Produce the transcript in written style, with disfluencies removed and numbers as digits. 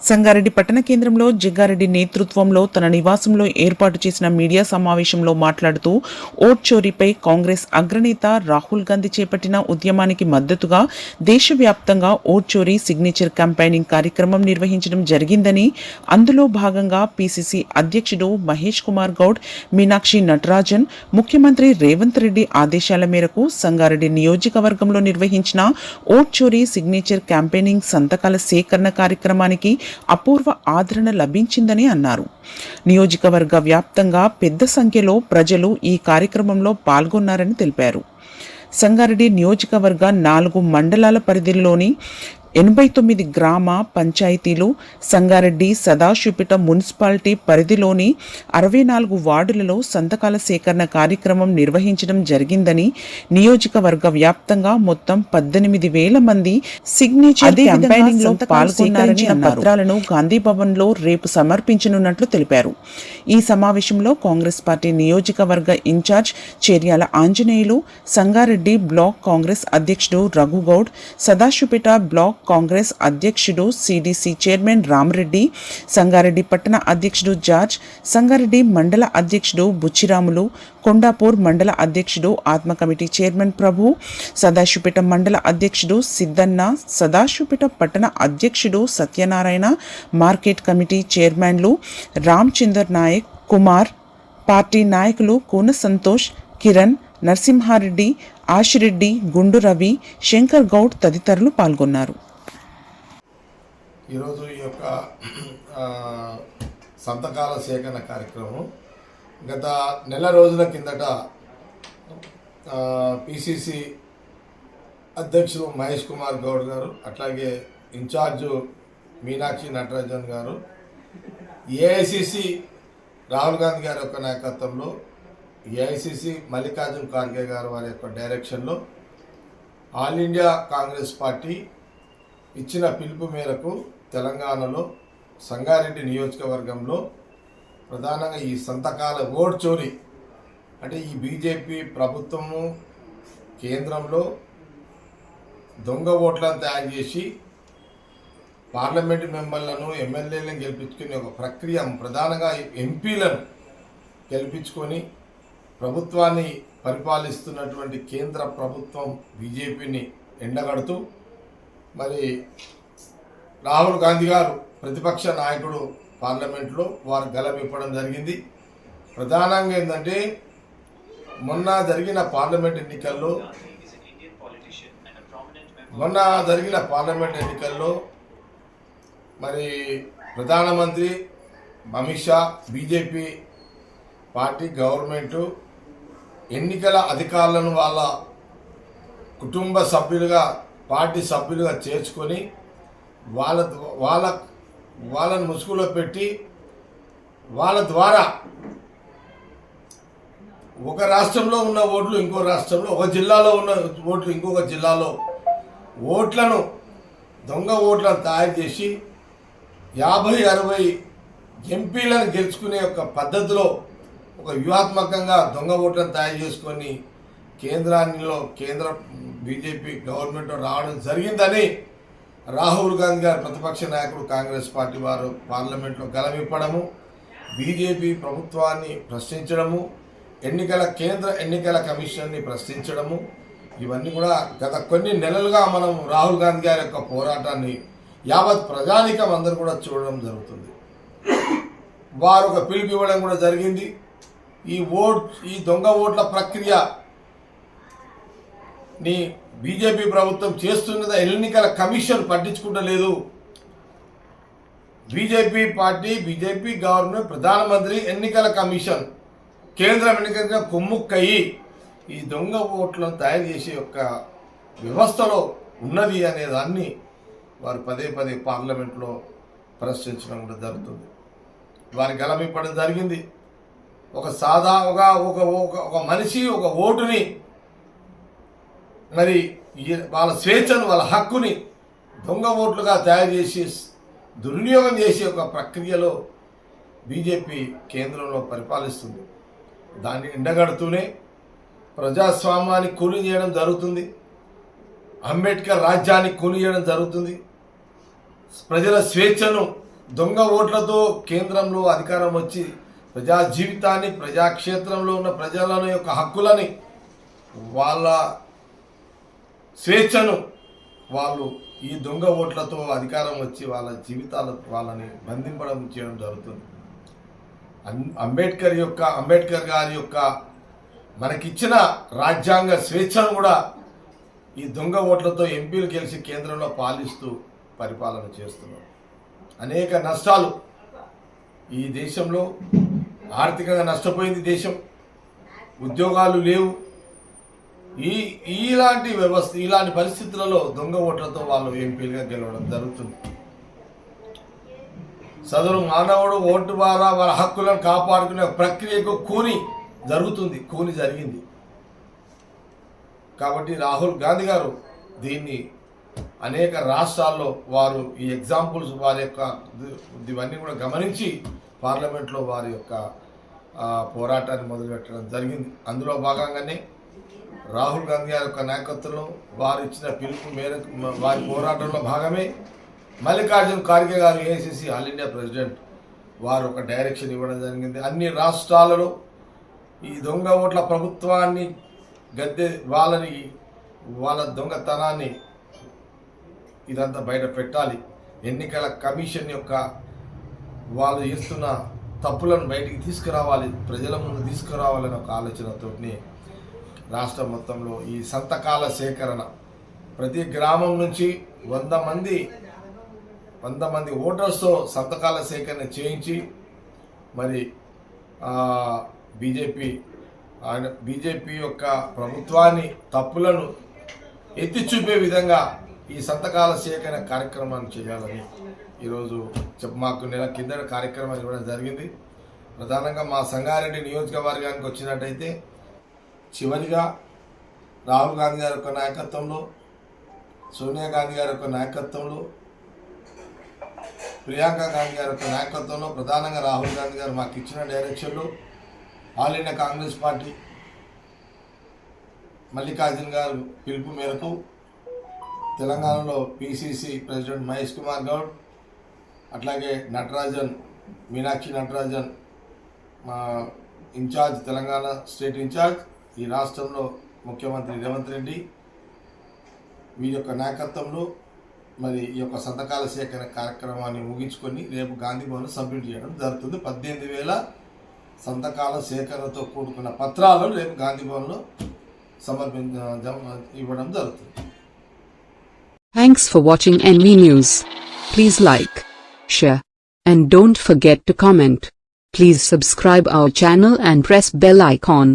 సంగారెడ్డి పట్టణ కేంద్రంలో జగ్గారెడ్డి నేతృత్వంలో తన నివాసంలో ఏర్పాటు చేసిన మీడియా సమావేశంలో మాట్లాడుతూ ఓట్ చోరీపై కాంగ్రెస్ అగ్రనేత రాహుల్ గాంధీ చేపట్టిన ఉద్యమానికి మద్దతుగా దేశవ్యాప్తంగా ఓట్ చోరీ సిగ్నేచర్ క్యాంపెయినింగ్ కార్యక్రమం నిర్వహించడం జరిగిందని, అందులో భాగంగా పిసిసి అధ్యక్షుడు మహేష్ కుమార్ గౌడ్, మీనాక్షి నటరాజన్ ముఖ్యమంత్రి రేవంత్ రెడ్డి ఆదేశాల మేరకు సంగారెడ్డి నియోజకవర్గంలో నిర్వహించిన ఓట్ చోరీ సిగ్నేచర్ క్యాంపెయినింగ్ సంతకాల సేకరణ కార్యక్రమానికి అపూర్వ ఆదరణ లభించిందని అన్నారు. నియోజకవర్గ వ్యాప్తంగా పెద్ద సంఖ్యలో ప్రజలు ఈ కార్యక్రమంలో పాల్గొన్నారని తెలిపారు. సంగారెడ్డి నియోజకవర్గ 4 మండలాల పరిధిలోని 89 గ్రామ పంచాయతీలు, సంగారెడ్డి సదాశివపేట మున్సిపాలిటీ పరిధిలోని 64 వార్డులలో సంతకాల సేకరణ కార్యక్రమం నిర్వహించడం జరిగిందని, నియోజకవర్గ వ్యాప్తంగా మొత్తం 18,000 మంది సిగ్నేచర్ క్యాంపెయినింగ్ లో పాల్గొన్నారని పత్రాలను గాంధీ భవన్ లో రేపు సమర్పించనున్నట్లు తెలిపారు. ఈ సమావేశంలో కాంగ్రెస్ పార్టీ నియోజకవర్గ ఇన్ఛార్జ్ చేర్యాల ఆంజనేయులు, సంగారెడ్డి బ్లాక్ కాంగ్రెస్ అధ్యక్షుడు రఘుగౌడ్, సదాశివపేట బ్లాక్ కాంగ్రెస్ అధ్యక్షుడు సిడిసి చైర్మన్ రామరెడ్డి, సంగారెడ్డి పట్టణ అధ్యక్షుడు జార్జ్, సంగారెడ్డి మండల అధ్యక్షుడు బుచ్చిరాములు, కొండాపూర్ మండల అధ్యక్షుడు ఆత్మ కమిటీ చైర్మన్ ప్రభు, సదాశివపేట మండల అధ్యక్షుడు సిద్దన్న, సదాశివపేట పట్టణ అధ్యక్షుడు సత్యనారాయణ, మార్కెట్ కమిటీ చైర్మన్లు రామచందర్ నాయక్, కుమార్, పార్టీ నాయకులు కూన సంతోష్, కిరణ్, నరసింహారెడ్డి, ఆశిరెడ్డి, గుండు రవి, శంకర్ గౌడ్ తదితరులు పాల్గొన్నారు. ఈరోజు ఈ యొక్క సంతకాల సేకరణ కార్యక్రమం గత నెల రోజుల కిందట పిసిసి అధ్యక్షులు మహేష్ కుమార్ గౌడ్ గారు, అట్లాగే ఇన్ఛార్జు మీనాక్షి నటరాజన్ గారు, ఏఐసిసి రాహుల్ గాంధీ గారి యొక్క నాయకత్వంలో, ఏఐసిసి మల్లికార్జున్ ఖార్గే గారు వారి యొక్క డైరెక్షన్లో ఆల్ ఇండియా కాంగ్రెస్ పార్టీ ఇచ్చిన పిలుపు మేరకు తెలంగాణలో సంగారెడ్డి నియోజకవర్గంలో ప్రధానంగా ఈ సంతకాల ఓట్ చోరీ అంటే ఈ బీజేపీ ప్రభుత్వము కేంద్రంలో దొంగ ఓట్లను తయారు చేసి పార్లమెంటు మెంబర్లను, ఎమ్మెల్యేలను గెలిపించుకునే ఒక ప్రక్రియ, ప్రధానంగా ఎంపీలను గెలిపించుకొని ప్రభుత్వాన్ని పరిపాలిస్తున్నటువంటి కేంద్ర ప్రభుత్వం బీజేపీని ఎండగడుతూ మరి రాహుల్ గాంధీ గారు ప్రతిపక్ష నాయకుడు పార్లమెంట్లో వారు గలమిప్పడం జరిగింది. ప్రధానంగా ఏంటంటే మొన్న జరిగిన పార్లమెంట్ ఎన్నికల్లో మరి ప్రధానమంత్రి Amit Shah, BJP party government ఎన్నికల అధికారులను వాళ్ళ కుటుంబ సభ్యులుగా, పార్టీ సభ్యులుగా చేర్చుకొని వాళ్ళని ముసుగులో పెట్టి వాళ్ళ ద్వారా ఒక రాష్ట్రంలో ఉన్న ఓట్లు ఇంకో రాష్ట్రంలో, ఒక జిల్లాలో ఉన్న ఓట్లు ఇంకొక జిల్లాలో ఓట్లను, దొంగ ఓట్లను తయారు చేసి 50-60 ఎంపీలను గెలుచుకునే ఒక పద్ధతిలో ఒక వ్యూహాత్మకంగా దొంగ ఓట్లను తయారు చేసుకొని కేంద్ర బీజేపీ గవర్నమెంట్ రావడం జరిగిందని రాహుల్ గాంధీ గారు ప్రతిపక్ష నాయకుడు కాంగ్రెస్ పార్టీ వారు పార్లమెంట్లో గలమిప్పడము, బీజేపీ ప్రభుత్వాన్ని ప్రశ్నించడము, కేంద్ర ఎన్నికల కమిషన్ని ప్రశ్నించడము, ఇవన్నీ కూడా గత కొన్ని నెలలుగా మనం రాహుల్ గాంధీ గారి యొక్క పోరాటాన్ని యావత్ ప్రజానికం అందరూ కూడా చూడడం జరుగుతుంది. వారు ఒక పిలుపు ఇవ్వడం కూడా జరిగింది. ఈ దొంగ ఓట్ల ప్రక్రియ బీజేపీ ప్రభుత్వం చేస్తున్నది, ఎన్నికల కమిషన్ పట్టించుకుంటలేదు. బీజేపీ పార్టీ, బీజేపీ గవర్నమెంట్, ప్రధానమంత్రి, ఎన్నికల కమిషన్, కేంద్ర ఎన్నికల కొమ్ముక్కయి ఈ దొంగ ఓట్లను తయారు చేసే యొక్క వ్యవస్థలో ఉన్నది అనే దాన్ని వారు పదే పార్లమెంట్లో ప్రశ్నించడం కూడా జరుగుతుంది. వారి గలమిప్పడం జరిగింది. ఒక మనిషి ఒక ఓటుని మరి వాళ్ళ స్వేచ్ఛను, వాళ్ళ హక్కుని దొంగ ఓట్లుగా తయారు చేసి దుర్వినియోగం చేసే ఒక ప్రక్రియలో బీజేపీ కేంద్రంలో పరిపాలిస్తుంది. దాన్ని ఎండగడుతూనే ప్రజాస్వామ్యాన్ని కూలి చేయడం జరుగుతుంది. అంబేద్కర్ రాజ్యాన్ని కూలి చేయడం జరుగుతుంది. ప్రజల స్వేచ్ఛను దొంగ ఓట్లతో కేంద్రంలో అధికారం వచ్చి ప్రజా జీవితాన్ని, ప్రజాక్షేత్రంలో ఉన్న ప్రజల యొక్క హక్కులని, వాళ్ళ స్వేచ్ఛను వాళ్ళు ఈ దొంగ ఓట్లతో అధికారం వచ్చి వాళ్ళ జీవితాలు వాళ్ళని బంధింపడం చేయడం జరుగుతుంది. అంబేద్కర్ గారి యొక్క మనకిచ్చిన రాజ్యాంగ స్వేచ్ఛను కూడా ఈ దొంగ ఓట్లతో ఎంపీలు గెలిచి కేంద్రంలో పాలిస్తూ పరిపాలన చేస్తున్నారు. అనేక నష్టాలు ఈ దేశంలో, ఆర్థికంగా నష్టపోయింది దేశం, ఉద్యోగాలు లేవు. ఇలాంటి పరిస్థితులలో దొంగ ఓట్లతో వాళ్ళు ఎంపీలుగా గెలవడం జరుగుతుంది. సదరు మానవుడు ఓటు ద్వారా వాళ్ళ హక్కులను కాపాడుకునే ప్రక్రియకు కూని జరిగింది. కాబట్టి రాహుల్ గాంధీ గారు దీన్ని అనేక రాష్ట్రాల్లో వారు ఈ ఎగ్జాంపుల్స్ వారి యొక్క ఇవన్నీ కూడా గమనించి పార్లమెంట్లో వారి యొక్క పోరాటాన్ని మొదలుపెట్టడం జరిగింది. అందులో భాగంగానే రాహుల్ గాంధీ గారి యొక్క నాయకత్వంలో వారు ఇచ్చిన పిలుపు మేరకు వారి పోరాటంలో భాగమే మల్లికార్జున ఖార్గే గారు, ఏఐసిసి ఆల్ ఇండియా ప్రెసిడెంట్, వారు ఒక డైరెక్షన్ ఇవ్వడం జరిగింది. అన్ని రాష్ట్రాలలో ఈ దొంగ ఓట్ల ప్రభుత్వాన్ని వాళ్ళ దొంగతనాన్ని ఇదంతా బయట పెట్టాలి. ఎన్నికల కమిషన్ యొక్క వాళ్ళు చేస్తున్న తప్పులను బయటికి తీసుకురావాలి, ప్రజల ముందు తీసుకురావాలని ఒక ఆలోచనతోటి రాష్ట్రం మొత్తంలో ఈ సంతకాల సేకరణ, ప్రతి గ్రామం నుంచి 100 మంది ఓటర్స్తో సంతకాల సేకరణ చేయించి మరి బీజేపీ యొక్క ప్రభుత్వాన్ని తప్పులను ఎత్తి చూపే విధంగా ఈ సంతకాల సేకరణ కార్యక్రమాన్ని చేయాలని ఈరోజు మాకు నెల కింద కార్యక్రమం ఇవ్వడం జరిగింది. ప్రధానంగా మా సంగారెడ్డి నియోజకవర్గానికి వచ్చినట్టయితే చివరిగా రాహుల్ గాంధీ గారి యొక్క నాయకత్వంలో, సోనియా గాంధీ గారి యొక్క నాయకత్వంలో, ప్రియాంక గాంధీ గారి యొక్క నాయకత్వంలో, ప్రధానంగా రాహుల్ గాంధీ గారు మాకు ఇచ్చిన డైరెక్షన్లో all India Congress party Mallikarjuna గారు పిలుపు మేరకు తెలంగాణలో పిసిసి ప్రెసిడెంట్ మహేష్ కుమార్ గౌడ్, అట్లాగే మీనాక్షి నటరాజన్ మా ఇన్ఛార్జ్, తెలంగాణ స్టేట్ ఇన్ఛార్జ్, ఈ రాష్ట్రంలో ముఖ్యమంత్రి రేవంత్ రెడ్డి, వీరి యొక్క నాయకత్వంలో మరి ఈ యొక్క సంతకాల సేకరణ కార్యక్రమాన్ని ముగించుకొని రేపు గాంధీ భవన్ సబ్మిట్ చేయడం జరుగుతుంది. 18,000 సంతకాల సేకరణతో కూడుకున్న పత్రాలను రేపు గాంధీ భవన్లో ఇవ్వడం జరుగుతుంది. Thanks for watching NV News. Please like, share, and don't forget to comment. Please subscribe our channel and press bell icon.